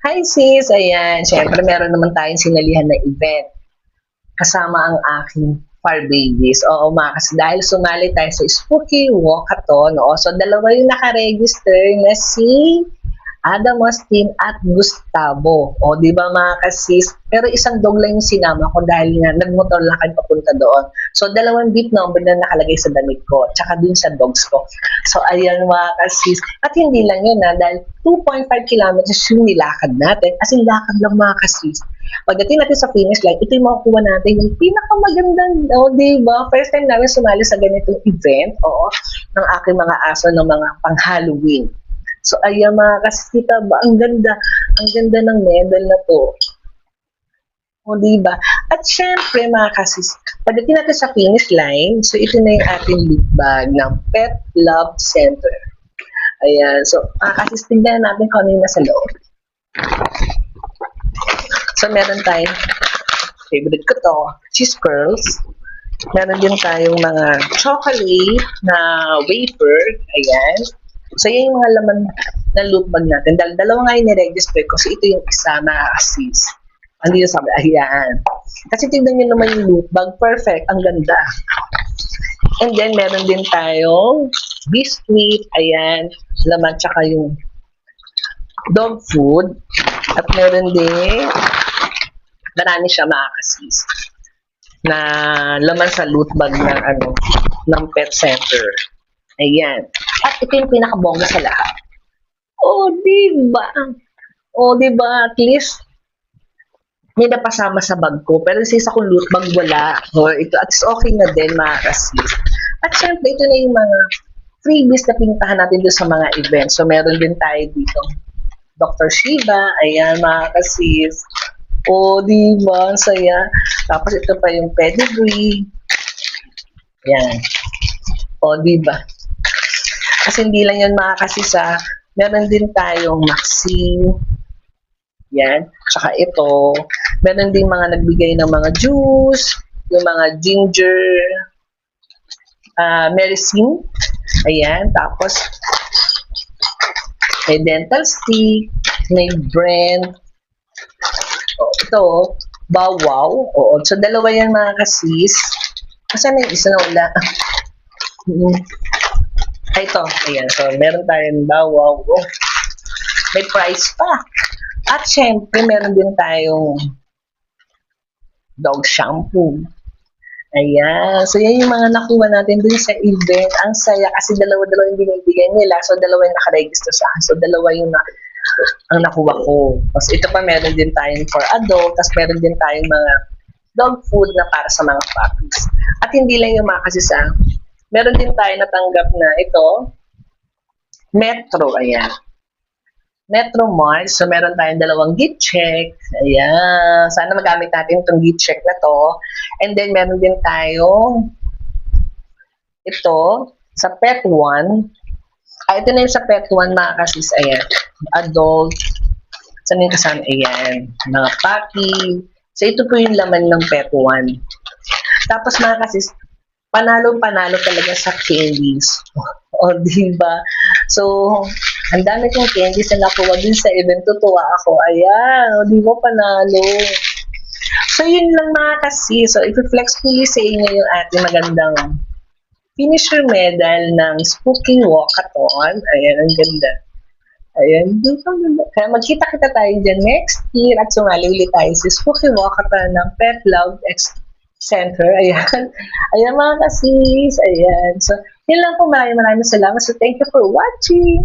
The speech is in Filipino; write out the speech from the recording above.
Hi sis, ayan. Siyempre meron naman tayong sinalihan na event. Kasama ang aking fur babies. Oo mga kasi dahil sumali tayo sa Spooky Walkathon. Oo, so dalawa yung nakaregister na si Adam Austin at Gustavo. O, di ba mga kasis? Pero isang dog lang yung sinama ko dahil nga nagmotor lang kami papunta doon. So, dalawang beep number na nakalagay sa damit ko, tsaka dun sa dogs ko. So, ayan mga kasis. At hindi lang yun dahil 2.5 kilometers yung nilakad natin. As in, lakad lang mga kasis. Pagdating natin sa finish line, ito yung makukuha natin yung pinakamagandang, di ba? First time namin sumali sa ganitong event, ng aking mga aso ng mga pang-Halloween. So, ayan mga kasita ba, ang ganda ng medal na to. O, diba? At syempre mga kasis, pagdating natin sa finish line, so ito na yung ating loot bag ng Pet Love Center. Ayan, so mga kasis, tignan natin kung ano yung nasa loob. So, meron tayong, favorite ko to, cheese curls. Meron din tayong mga chocolate na wafer, ayan. So, yan yung mga laman ng loot bag natin. Dahil dalawa nga yung niregister ko. So, ito yung isa na assist. Ano yung sabi? Ayan. Kasi tignan nyo naman yung loot bag. Perfect. Ang ganda. And then, meron din tayong biscuit. Ayan. Laman tsaka yung dog food. At meron din, marami siya makakasis na laman sa loot bag ng pet center. Ayan. At ito yung pinakabongga sa lahat. Diba? Diba? At least, may napasama sa bag ko. Pero since ako loot bag, wala. Ito, at least okay na din, mga kasis. At syempre, ito na yung mga freebies na pintahan natin doon sa mga events. So, meron din tayo dito. Dr. Shiba. Ayan, mga kasis. Diba? Ang saya. Tapos, ito pa yung pedigree. Ayan. Diba? Kasi hindi lang yun mga kasisa, meron din tayong Maxine, yan, tsaka ito, meron din mga nagbigay ng mga juice, yung mga ginger, medicine, ayan, tapos may dental stick, may brand, ito, bawaw, so dalawa yan mga kasis, kasi may isa na wala. Ito, ayan. So, meron tayong bawaw. May price pa. At syempre, meron din tayong dog shampoo. Ayan. So, yan yung mga nakuha natin dun sa event. Ang saya kasi dalawa-dalawa yung binibigay nila. So, dalawa yung nakaregister sa akin. So, dalawa yung ang nakuha ko. Tapos, ito pa meron din tayong for adult. Tapos, meron din tayong mga dog food na para sa mga puppies. At hindi lang yung mga kasisa. Meron din tayo natanggap na ito, Metro, ayan. Metro Mart, so meron tayong dalawang gift check, ayan. Sana magamit natin itong gift check na to. And then meron din tayong ito, sa Pet One. Ito na yung sa Pet One, mga kasis, ayan. Adult, saan yung kasama, ayan. Mga puppy. So ito po yung laman ng Pet One. Tapos mga kasis, panalo-panalo talaga sa candies. Diba? So, ang dami kong candies na nakuha din sa event. Tutuwa ako. Ayan, diba panalo? So, yun lang mga kasi. So, i-flex ko sa inyo yung ating magandang finisher medal ng Spooky Walkathon. Ayan, ang ganda. Ayan, kaya magkita-kita tayo dyan next year at sumali ulit tayo sa Spooky Walkathon ng Pet Love Center. Ayan. Ayan mga kasis. Ayan. So, yun lang po. Maraming salamat. So, thank you for watching.